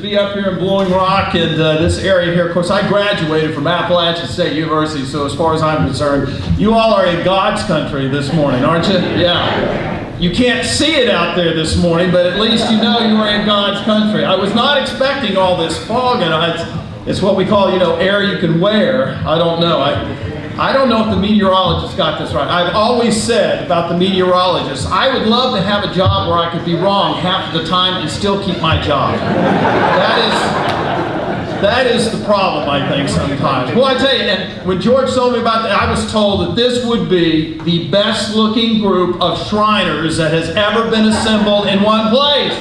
be up here in Blowing Rock and this area here. Of course, I graduated from Appalachian State University, so as far as I'm concerned, you all are in God's country this morning, aren't you? Yeah. You can't see it out there this morning, but at least you know you are in God's country. I was not expecting all this fog, and it's what we call, air you can wear. I don't know. I don't know if the meteorologist got this right. I've always said about the meteorologist, I would love to have a job where I could be wrong half of the time and still keep my job. That is the problem, I think, sometimes. Well, I tell you, and when George told me about that, I was told that this would be the best looking group of Shriners that has ever been assembled in one place.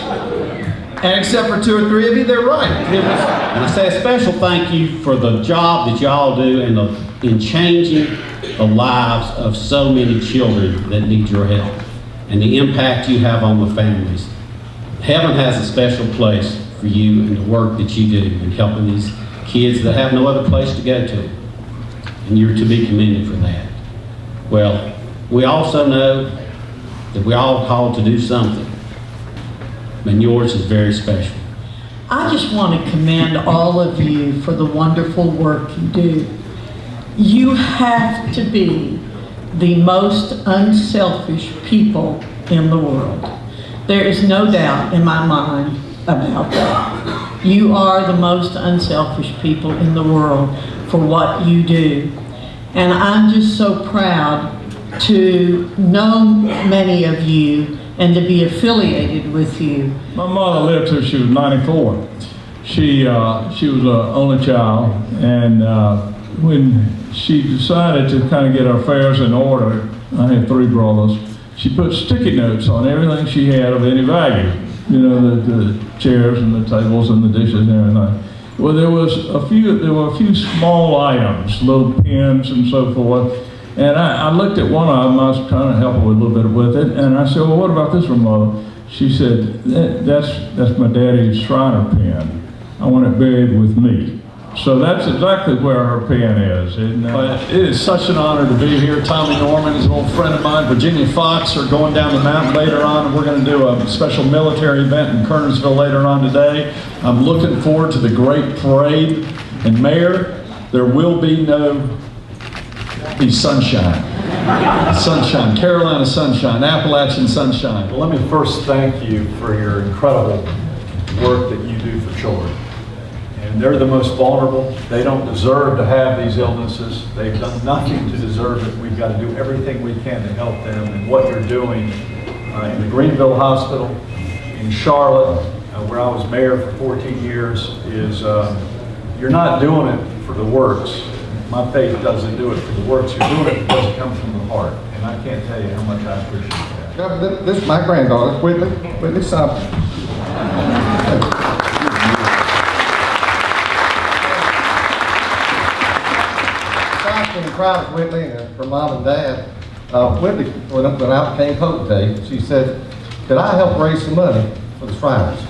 And except for 2 or 3 of you, they're right. And I say a special thank you for the job that y'all do in changing the lives of so many children that need your help and the impact you have on the families. Heaven has a special place for you and the work that you do in helping these kids that have no other place to go to. And you're to be commended for that. Well, we also know that we're all called to do something. And yours is very special. I just want to commend all of you for the wonderful work you do. You have to be the most unselfish people in the world. There is no doubt in my mind about that. You are the most unselfish people in the world for what you do. And I'm just so proud to know many of you and to be affiliated with you. My mother lived till she was 94. She was an only child, and when she decided to kind of get her affairs in order, I had 3 brothers, she put sticky notes on everything she had of any value. The chairs and the tables and the dishes and everything. Well, there were a few small items, little pins and so forth. And I looked at one of them. I was trying to help her a little bit with it, and I said, "Well, what about this one, Mother?" She said, "That's my daddy's Shriner pen. I want it buried with me." So that's exactly where her pen is. It is such an honor to be here. Tommy Norman is an old friend of mine. Virginia Fox are going down the mountain later on, and we're going to do a special military event in Kernersville later on today. I'm looking forward to the great parade. And Mayor, there will be sunshine. Sunshine, Carolina sunshine, Appalachian sunshine. Well, let me first thank you for your incredible work that you do for children. And they're the most vulnerable. They don't deserve to have these illnesses. They've done nothing to deserve it. We've got to do everything we can to help them. And what you're doing in the Greenville Hospital, in Charlotte, where I was mayor for 14 years, is you're not doing it for the works. My faith doesn't do it for the works. You're doing it because it comes from the heart. And I can't tell you how much I appreciate that. Governor, this is my granddaughter, Whitley Something. I'm proud of Whitley and her mom and dad. Whitley, when I became potentate, she said, "Could I help raise some money for the Shriners?"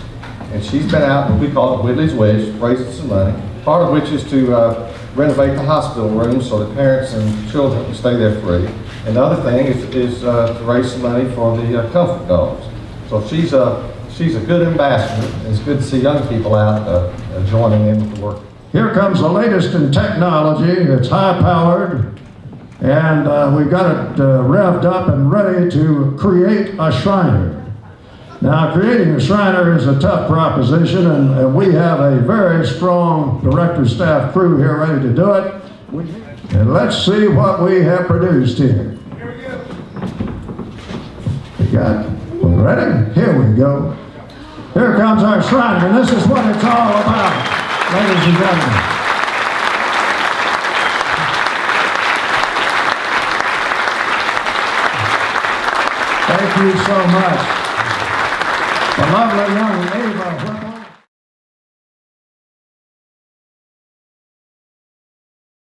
And she's been out, what we call it Whitley's Wish, raising some money. Part of which is to renovate the hospital rooms so that parents and children can stay there free. And the other thing is to raise some money for the comfort dogs. So she's a good ambassador, and it's good to see young people out joining in with the work. Here comes the latest in technology. It's high-powered, and we've got it revved up and ready to create a Shriner. Now, creating a Shriner is a tough proposition, and we have a very strong director staff crew here ready to do it. And let's see what we have produced here. We ready? Here we go. Here comes our Shriner, and this is what it's all about. Ladies and gentlemen. Thank you so much. The lovely young Ava Whipple.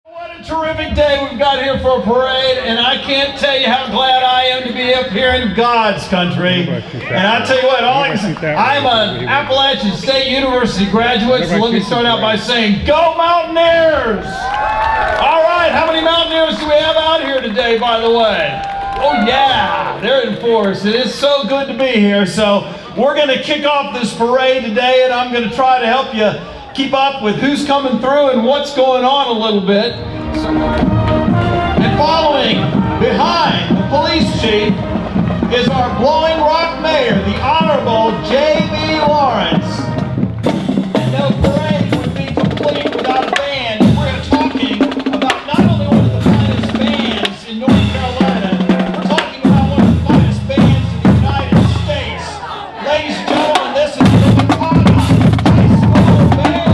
What a terrific day we've got here for a parade, and I can't tell you how glad I am to be up here in God's country. And I tell you what, I'm an Appalachian State University graduate, so let me start out by saying, go Mountaineers! All right, how many Mountaineers do we have out here today, by the way? Oh yeah, they're in force. It is so good to be here. So we're going to kick off this parade today, and I'm going to try to help you keep up with who's coming through and what's going on a little bit. And following behind the police chief is our Blowing Rock Mayor, the Honorable J.B. Lawrence. And no parade would be complete without a band. We're talking about not only one of the finest bands in North Carolina, we're talking about one of the finest bands in the United States. Ladies and gentlemen, this is the Wakanda High School Band.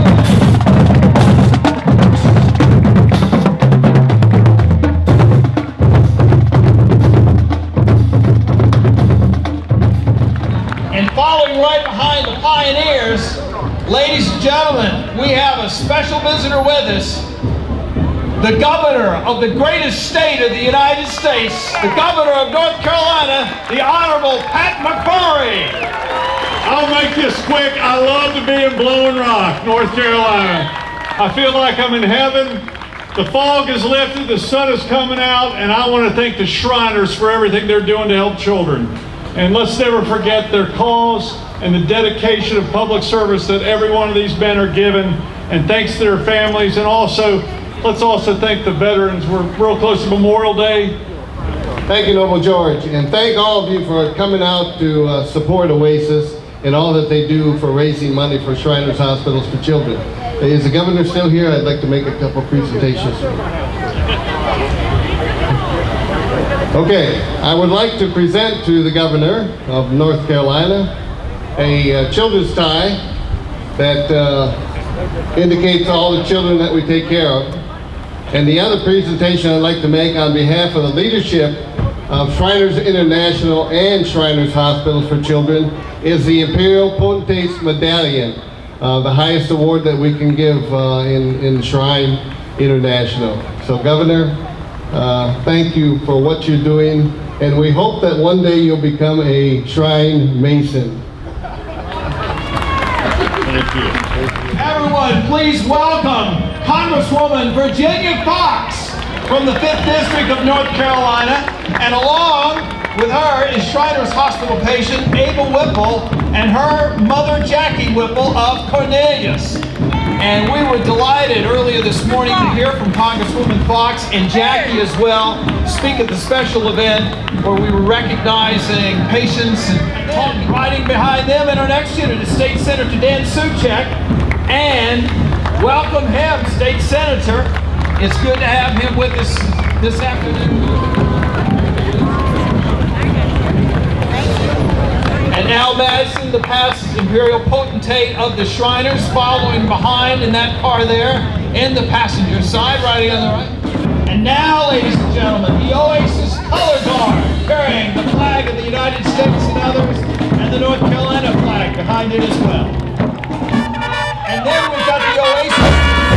And following right behind the Pioneers, ladies and gentlemen, we have a special visitor with us, the governor of the greatest state of the United States, the governor of North Carolina, the Honorable Pat McCrory. I'll make this quick. I love to be in Blowing Rock, North Carolina. I feel like I'm in heaven. The fog is lifted, the sun is coming out, and I want to thank the Shriners for everything they're doing to help children. And let's never forget their cause and the dedication of public service that every one of these men are given. And thanks to their families. And also, let's also thank the veterans. We're real close to Memorial Day. Thank you, Noble George, and thank all of you for coming out to support Oasis and all that they do for raising money for Shriners Hospitals for Children. Is the governor still here? I'd like to make a couple presentations. Okay, I would like to present to the governor of North Carolina a children's tie that indicates all the children that we take care of. And the other presentation I'd like to make on behalf of the leadership of Shriners International and Shriners Hospitals for Children is the Imperial Potentate's Medallion, the highest award that we can give in Shrine International. So Governor, thank you for what you're doing, and we hope that one day you'll become a Shrine Mason. Thank you. Everyone, please welcome Congresswoman Virginia Fox from the 5th District of North Carolina, and along with her is Shriners Hospital patient Abel Whipple and her mother Jackie Whipple of Cornelius. And we were delighted earlier this morning to hear from Congresswoman Fox and Jackie as well speak at the special event where we were recognizing patients and talking, riding behind them. And our next unit is State Senator Dan Suchek. And welcome him, State Senator. It's good to have him with us this afternoon. And Al Madison, the past Imperial Potentate of the Shriners, following behind in that car there, in the passenger side, riding on the right. And now, ladies and gentlemen, the Oasis Color Guard, carrying the flag of the United States and others, and the North Carolina flag behind it as well. And then we've got the Oasis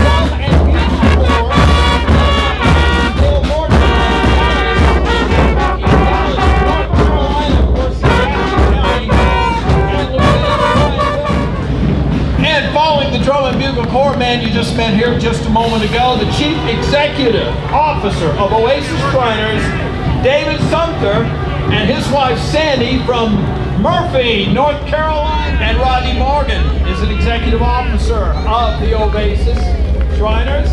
Drum and Music Corps, Bill Morton, North Carolina, of course, in Jackson County, and following the Drum and Bugle Corps man you just met here just a moment ago, the Chief Executive Officer of Oasis Shriners, David Sumter, and his wife Sandy from Murphy, North Carolina, and Rodney Morgan is an Executive Officer of the Oasis Shriners,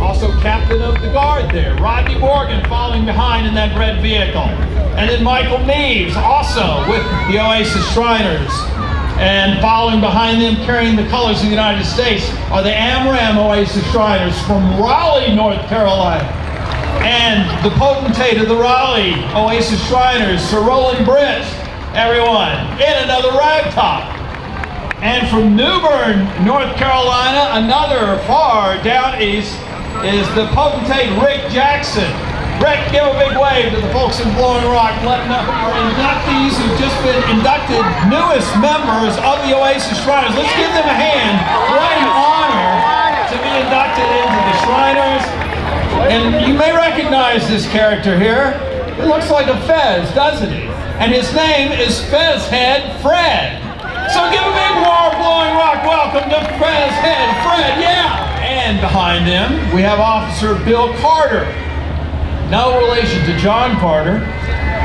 also Captain of the Guard there. Rodney Morgan following behind in that red vehicle. And then Michael Neves, also with the Oasis Shriners. And following behind them, carrying the colors of the United States, are the AMRAM Oasis Shriners from Raleigh, North Carolina. And the potentate of the Raleigh Oasis Shriners, Sir Roland Britt, everyone, in another ragtop. And from New Bern, North Carolina, another far down east, is the potentate Rick Jackson. Rick, give a big wave to the folks in Blowing Rock, let them know our inductees who've just been inducted, newest members of the Oasis Shriners. Let's give them a hand. What an honor to be inducted into the Shriners. And you may recognize this character here. It looks like a Fez, doesn't he? And his name is Fez Head Fred. So give a big warm Blowing Rock welcome to Fez Head Fred, yeah! And behind them, we have Officer Bill Carter. No relation to John Carter.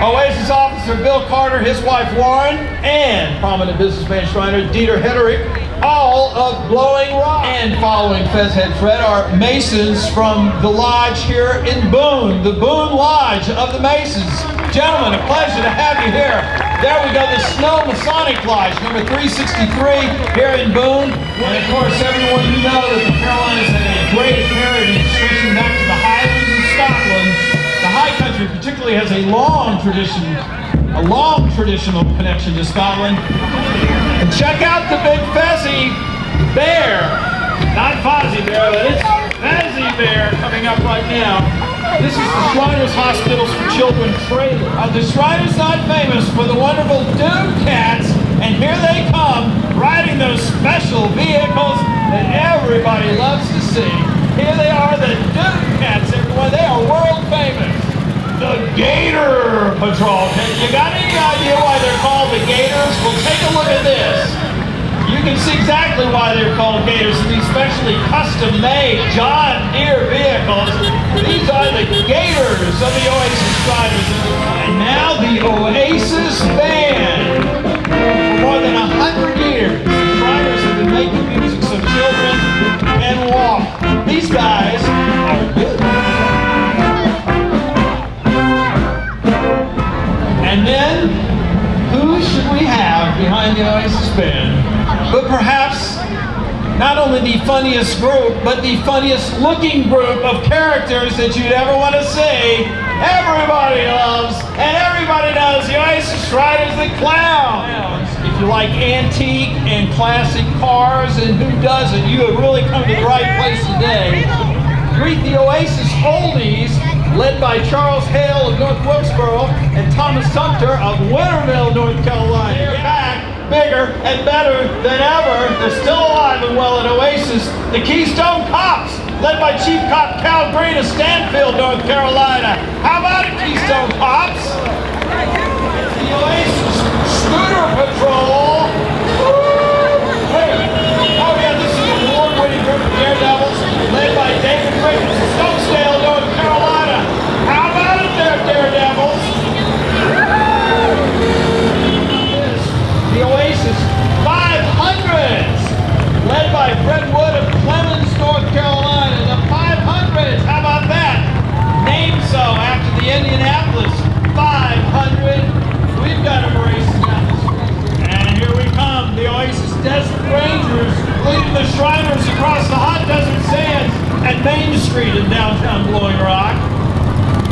Oasis officer Bill Carter, his wife Lauren, and prominent businessman Shriner Dieter Hederick, all of Blowing Rock. And following Fez Head Fred are Masons from the lodge here in Boone, the Boone Lodge of the Masons. Gentlemen, a pleasure to have you here. There we go, the Snow Masonic Lodge, number 363 here in Boone. And of course, everyone, you know that the Carolinas have a great heritage stretching back to the Highlands of Scotland. The High Country particularly has a long traditional connection to Scotland. And check out the big Fezzy Bear. Not Fozzie Bear, but it's Fezzy Bear coming up right now. This is the Shriners Hospitals for Children trailer. The Shriners not famous for the wonderful Doom Cats, and here they come, riding those special vehicles that everybody loves to see. Here they are, the Doom Cats, everyone. They are world famous. The Gator Patrol. You got any idea why they're called the Gators? Well, take a look at this. You can see exactly why they're called Gators. These specially custom-made John Deere vehicles. These are the Gators of the Oasis Shriners. And now the Oasis Band. For more than 100 years, the Shriners have been making music so children can walk. These guys are good. And then, who should we have behind the Oasis Band? But perhaps not only the funniest group, but the funniest looking group of characters that you'd ever want to see. Everybody loves, and everybody knows the Oasis Shriners the Clowns. If you like antique and classic cars, and who doesn't, you have really come to the right place today. Greet the Oasis Oldies, led by Charles Hale of North Wilkesboro and Thomas Sumter of Winterville, North Carolina. They're back, bigger and better than ever. They're still alive and well at Oasis. The Keystone Cops, led by Chief Cop Cal Green of Stanfield, North Carolina. How about it, Keystone Cops? The Oasis Scooter Patrol. Oh yeah, this is an award-winning group of daredevils, led by David Crickets of Stokesdale, North Carolina. How about it there, daredevils? The Oasis 500s, led by Fred Wood of Clemens, North Carolina. The 500s, how about that? Named so after the Indianapolis 500. We've got them racing down the street. And here we come, the Oasis Desert Rangers, leading the Shriners across the hot desert sands at Main Street in downtown Blowing Rock.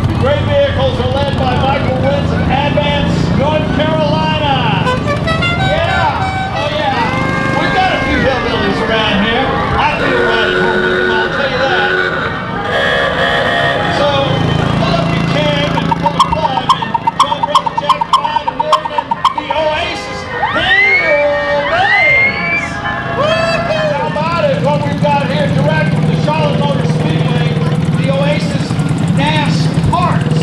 The great vehicles are led by Michael Wentz of Advance, North Carolina. Yeah, oh yeah. We've got a few hillbillies around here. I feel right at home with them, I'll tell you that. So, pull up your can and pull the plug and join Brother Jack Fine and William and the Oasis Hillbillies. How about it? What we've got here direct from the Charlotte Motor Speedway, the Oasis NAS Parts,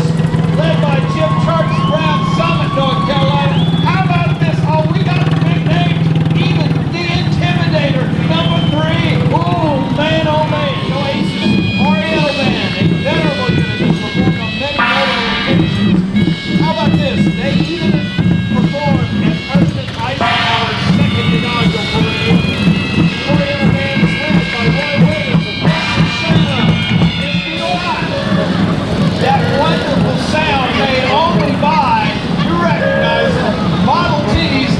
led by Jim Church of Brown Summit, North Carolina. How about this? Oh, we got the big names. Even the Intimidator, number 3. Ooh, man, oh man. The Oasis REO Band, a venerable unit that's performed on many occasions. How about this? They even performed at President Eisenhower's second inaugural parade. REO Band is led by Roy Williams of Oasis that wonderful sound made only by, you recognize them, Model Ts.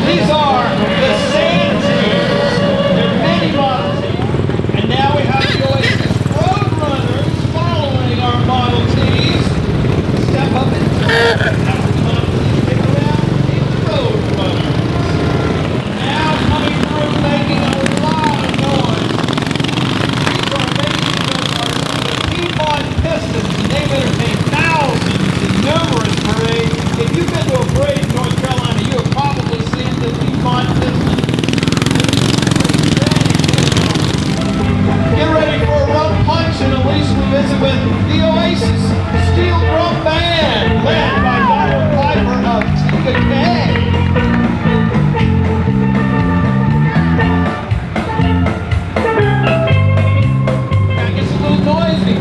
These are the Sand Tears. There are many Model Ts. And now we have the Oasis Roadrunners following our Model Ts. Step up and after the Model Ts stick around, the Roadrunners. Now coming through making a lot of noise. These are amazing go-karts from the Piedmont Pistons. They've entertained thousands in numerous parades. If you've been to a parade in North Carolina, you have probably seen the Piedmont Pistons. Get ready for a rough punch, and at least we visit with the Oasis Steel Drum Band, led by Donald Piper of TK.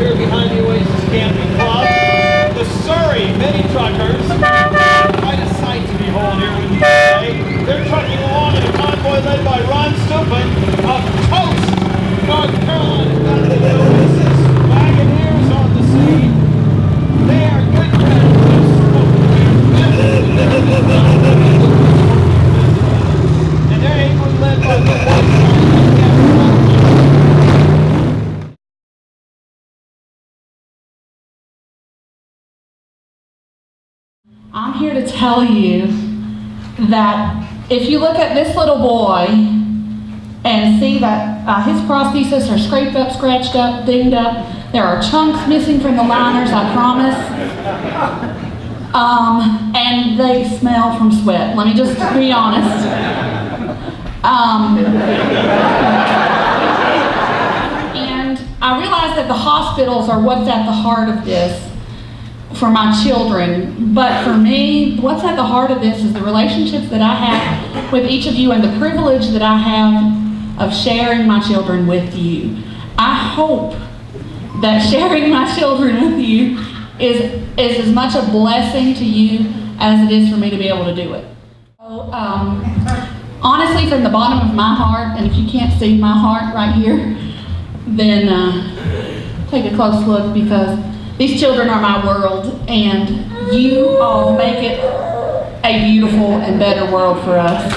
Here behind the Oasis Camping Club, the Surrey Mini Truckers, I'm here to tell you that if you look at this little boy and see that his prosthesis are scraped up, scratched up, dinged up, there are chunks missing from the liners, I promise. And they smell from sweat. Let me just be honest. And I realize that the hospitals are what's at the heart of this for my children, but for me, what's at the heart of this is the relationships that I have with each of you and the privilege that I have of sharing my children with you. I hope that sharing my children with you is as much a blessing to you as it is for me to be able to do it. So, honestly, from the bottom of my heart, and if you can't see my heart right here, then take a close look, because these children are my world, and you all make it a beautiful and better world for us.